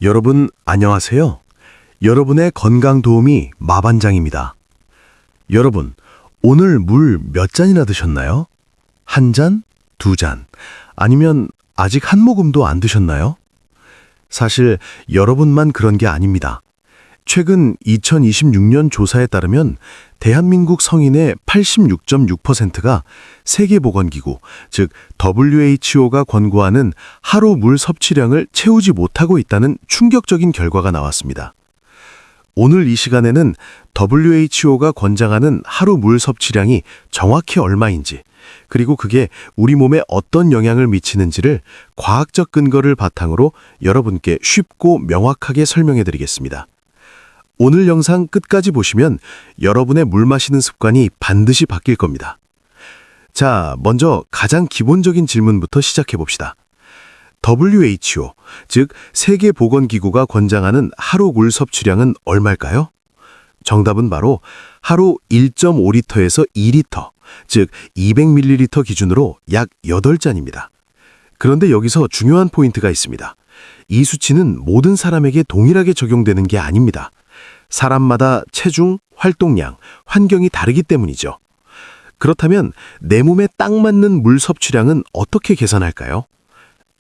여러분, 안녕하세요. 여러분의 건강 도우미 마반장입니다. 여러분, 오늘 물 몇 잔이나 드셨나요? 한 잔? 두 잔? 아니면 아직 한 모금도 안 드셨나요? 사실 여러분만 그런 게 아닙니다. 최근 2026년 조사에 따르면 대한민국 성인의 86.6%가 세계보건기구, 즉 WHO가 권고하는 하루 물 섭취량을 채우지 못하고 있다는 충격적인 결과가 나왔습니다. 오늘 이 시간에는 WHO가 권장하는 하루 물 섭취량이 정확히 얼마인지, 그리고 그게 우리 몸에 어떤 영향을 미치는지를 과학적 근거를 바탕으로 여러분께 쉽고 명확하게 설명해 드리겠습니다. 오늘 영상 끝까지 보시면 여러분의 물 마시는 습관이 반드시 바뀔 겁니다. 자, 먼저 가장 기본적인 질문부터 시작해 봅시다. WHO, 즉 세계보건기구가 권장하는 하루 물 섭취량은 얼마일까요? 정답은 바로 하루 1.5리터에서 2리터, 즉 200ml 기준으로 약 8잔입니다. 그런데 여기서 중요한 포인트가 있습니다. 이 수치는 모든 사람에게 동일하게 적용되는 게 아닙니다. 사람마다 체중, 활동량, 환경이 다르기 때문이죠. 그렇다면 내 몸에 딱 맞는 물 섭취량은 어떻게 계산할까요?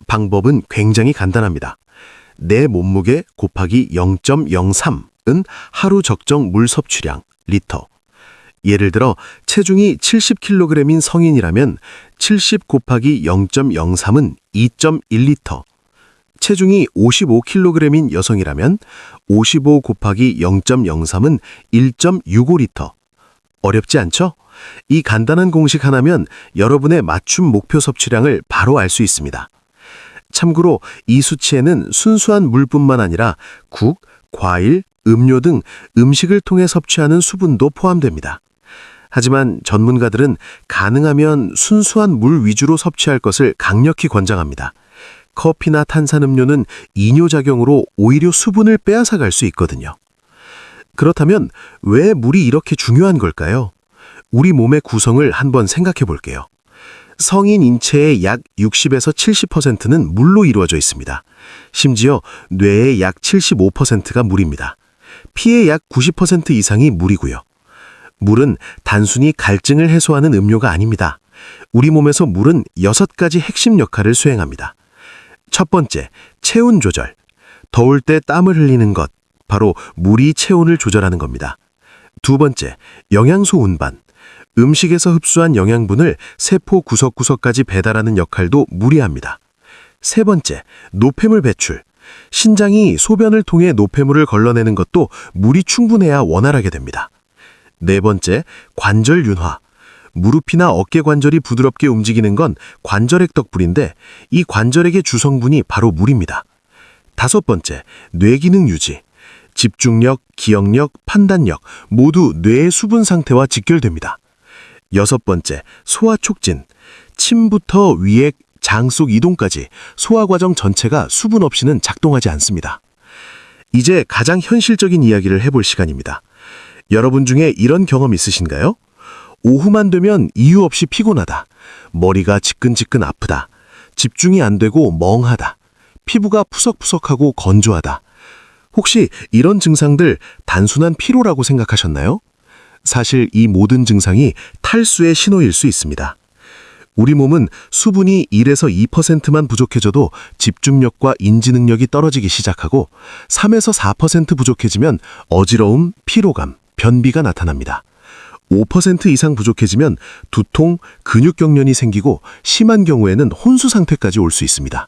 방법은 굉장히 간단합니다. 내 몸무게 곱하기 0.03은 하루 적정 물 섭취량, 리터. 예를 들어 체중이 70kg인 성인이라면 70 곱하기 0.03은 2.1리터. 체중이 55kg인 여성이라면 55 곱하기 0.03은 1.65리터. 어렵지 않죠? 이 간단한 공식 하나면 여러분의 맞춤 목표 섭취량을 바로 알 수 있습니다. 참고로 이 수치에는 순수한 물뿐만 아니라 국, 과일, 음료 등 음식을 통해 섭취하는 수분도 포함됩니다. 하지만 전문가들은 가능하면 순수한 물 위주로 섭취할 것을 강력히 권장합니다. 커피나 탄산음료는 이뇨작용으로 오히려 수분을 빼앗아갈 수 있거든요. 그렇다면 왜 물이 이렇게 중요한 걸까요? 우리 몸의 구성을 한번 생각해 볼게요. 성인 인체의 약 60에서 70%는 물로 이루어져 있습니다. 심지어 뇌의 약 75%가 물입니다. 피의 약 90% 이상이 물이고요. 물은 단순히 갈증을 해소하는 음료가 아닙니다. 우리 몸에서 물은 6가지 핵심 역할을 수행합니다. 첫 번째, 체온 조절. 더울 때 땀을 흘리는 것, 바로 물이 체온을 조절하는 겁니다. 두 번째, 영양소 운반. 음식에서 흡수한 영양분을 세포 구석구석까지 배달하는 역할도 물이 합니다. 세 번째, 노폐물 배출. 신장이 소변을 통해 노폐물을 걸러내는 것도 물이 충분해야 원활하게 됩니다. 네 번째, 관절 윤화. 무릎이나 어깨 관절이 부드럽게 움직이는 건 관절액 덕분인데 이 관절액의 주성분이 바로 물입니다. 다섯 번째, 뇌기능 유지. 집중력, 기억력, 판단력 모두 뇌의 수분 상태와 직결됩니다. 여섯 번째, 소화 촉진. 침부터 위액, 장 속 이동까지 소화 과정 전체가 수분 없이는 작동하지 않습니다. 이제 가장 현실적인 이야기를 해볼 시간입니다. 여러분 중에 이런 경험 있으신가요? 오후만 되면 이유 없이 피곤하다. 머리가 지끈지끈 아프다. 집중이 안 되고 멍하다. 피부가 푸석푸석하고 건조하다. 혹시 이런 증상들 단순한 피로라고 생각하셨나요? 사실 이 모든 증상이 탈수의 신호일 수 있습니다. 우리 몸은 수분이 1에서 2%만 부족해져도 집중력과 인지 능력이 떨어지기 시작하고 3에서 4% 부족해지면 어지러움, 피로감, 변비가 나타납니다. 5% 이상 부족해지면 두통, 근육경련이 생기고 심한 경우에는 혼수 상태까지 올 수 있습니다.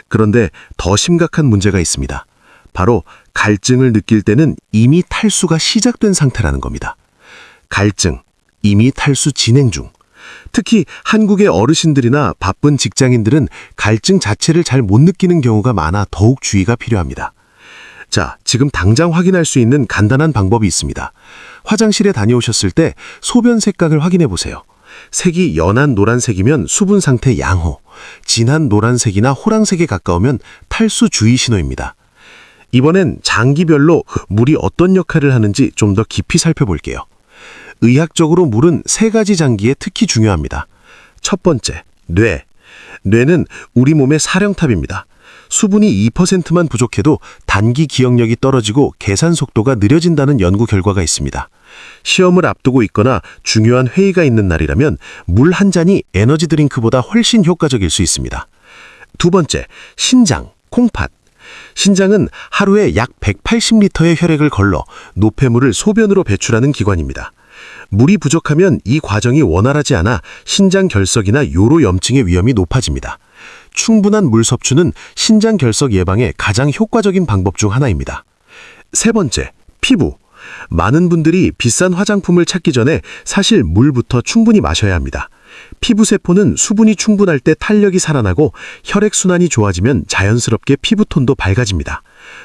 그런데 더 심각한 문제가 있습니다. 바로 갈증을 느낄 때는 이미 탈수가 시작된 상태라는 겁니다. 갈증, 이미 탈수 진행 중. 특히 한국의 어르신들이나 바쁜 직장인들은 갈증 자체를 잘 못 느끼는 경우가 많아 더욱 주의가 필요합니다. 자, 지금 당장 확인할 수 있는 간단한 방법이 있습니다. 화장실에 다녀오셨을 때 소변 색깔을 확인해 보세요. 색이 연한 노란색이면 수분 상태 양호, 진한 노란색이나 호랑색에 가까우면 탈수 주의 신호입니다. 이번엔 장기별로 물이 어떤 역할을 하는지 좀 더 깊이 살펴볼게요. 의학적으로 물은 3가지 장기에 특히 중요합니다. 첫 번째, 뇌. 뇌는 우리 몸의 사령탑입니다. 수분이 2%만 부족해도 단기 기억력이 떨어지고 계산 속도가 느려진다는 연구 결과가 있습니다. 시험을 앞두고 있거나 중요한 회의가 있는 날이라면 물 한 잔이 에너지 드링크보다 훨씬 효과적일 수 있습니다. 두 번째, 신장, 콩팥. 신장은 하루에 약 180리터의 혈액을 걸러 노폐물을 소변으로 배출하는 기관입니다. 물이 부족하면 이 과정이 원활하지 않아 신장 결석이나 요로염증의 위험이 높아집니다. 충분한 물 섭취는 신장 결석 예방에 가장 효과적인 방법 중 하나입니다. 세 번째, 피부. 많은 분들이 비싼 화장품을 찾기 전에 사실 물부터 충분히 마셔야 합니다. 피부세포는 수분이 충분할 때 탄력이 살아나고 혈액순환이 좋아지면 자연스럽게 피부톤도 밝아집니다.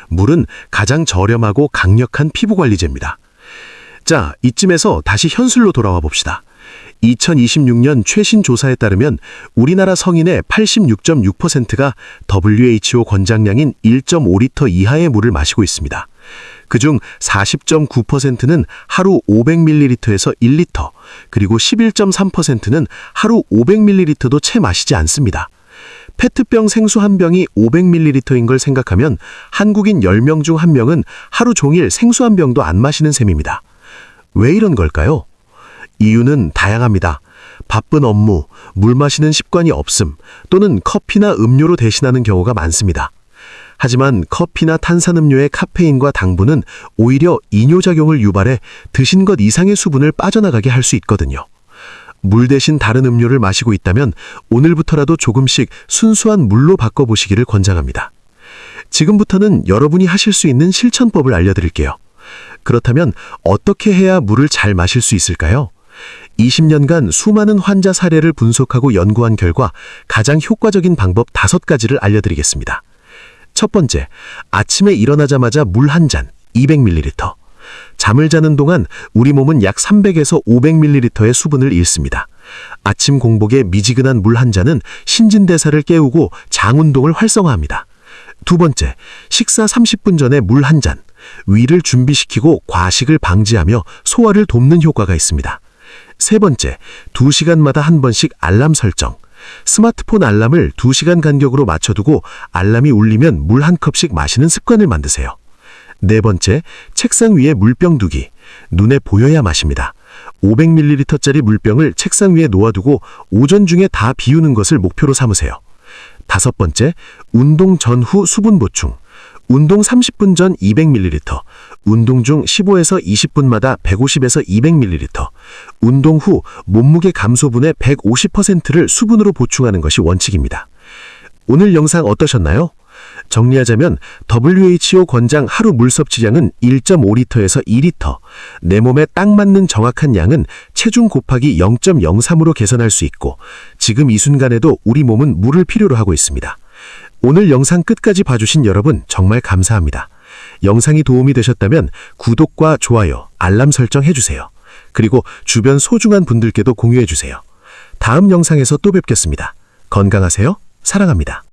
물은 가장 저렴하고 강력한 피부관리제입니다. 자, 이쯤에서 다시 현술로 돌아와 봅시다. 2026년 최신 조사에 따르면 우리나라 성인의 86.6%가 WHO 권장량인 1.5리터 이하의 물을 마시고 있습니다. 그중 40.9%는 하루 500ml에서 1리터, 그리고 11.3%는 하루 500ml도 채 마시지 않습니다. 페트병 생수 한 병이 500ml인 걸 생각하면 한국인 10명 중 1명은 하루 종일 생수 한 병도 안 마시는 셈입니다. 왜 이런 걸까요? 이유는 다양합니다. 바쁜 업무, 물 마시는 습관이 없음, 또는 커피나 음료로 대신하는 경우가 많습니다. 하지만 커피나 탄산음료의 카페인과 당분은 오히려 이뇨작용을 유발해 드신 것 이상의 수분을 빠져나가게 할 수 있거든요. 물 대신 다른 음료를 마시고 있다면 오늘부터라도 조금씩 순수한 물로 바꿔보시기를 권장합니다. 지금부터는 여러분이 하실 수 있는 실천법을 알려드릴게요. 그렇다면 어떻게 해야 물을 잘 마실 수 있을까요? 20년간 수많은 환자 사례를 분석하고 연구한 결과 가장 효과적인 방법 5가지를 알려드리겠습니다. 첫 번째, 아침에 일어나자마자 물 한 잔, 200ml. 잠을 자는 동안 우리 몸은 약 300에서 500ml의 수분을 잃습니다. 아침 공복에 미지근한 물 한 잔은 신진대사를 깨우고 장운동을 활성화합니다. 두 번째, 식사 30분 전에 물 한 잔. 위를 준비시키고 과식을 방지하며 소화를 돕는 효과가 있습니다. 세 번째, 2시간마다 한 번씩 알람 설정. 스마트폰 알람을 2시간 간격으로 맞춰두고 알람이 울리면 물 한 컵씩 마시는 습관을 만드세요. 네 번째, 책상 위에 물병 두기. 눈에 보여야 마십니다. 500ml짜리 물병을 책상 위에 놓아두고 오전 중에 다 비우는 것을 목표로 삼으세요. 다섯 번째, 운동 전후 수분 보충. 운동 30분 전 200ml, 운동 중 15에서 20분마다 150에서 200ml, 운동 후 몸무게 감소분의 150%를 수분으로 보충하는 것이 원칙입니다. 오늘 영상 어떠셨나요? 정리하자면 WHO 권장 하루 물 섭취량은 1.5리터에서 2리터, 내 몸에 딱 맞는 정확한 양은 체중 곱하기 0.03으로 계산할 수 있고 지금 이 순간에도 우리 몸은 물을 필요로 하고 있습니다. 오늘 영상 끝까지 봐주신 여러분 정말 감사합니다. 영상이 도움이 되셨다면 구독과 좋아요, 알람 설정 해주세요. 그리고 주변 소중한 분들께도 공유해주세요. 다음 영상에서 또 뵙겠습니다. 건강하세요. 사랑합니다.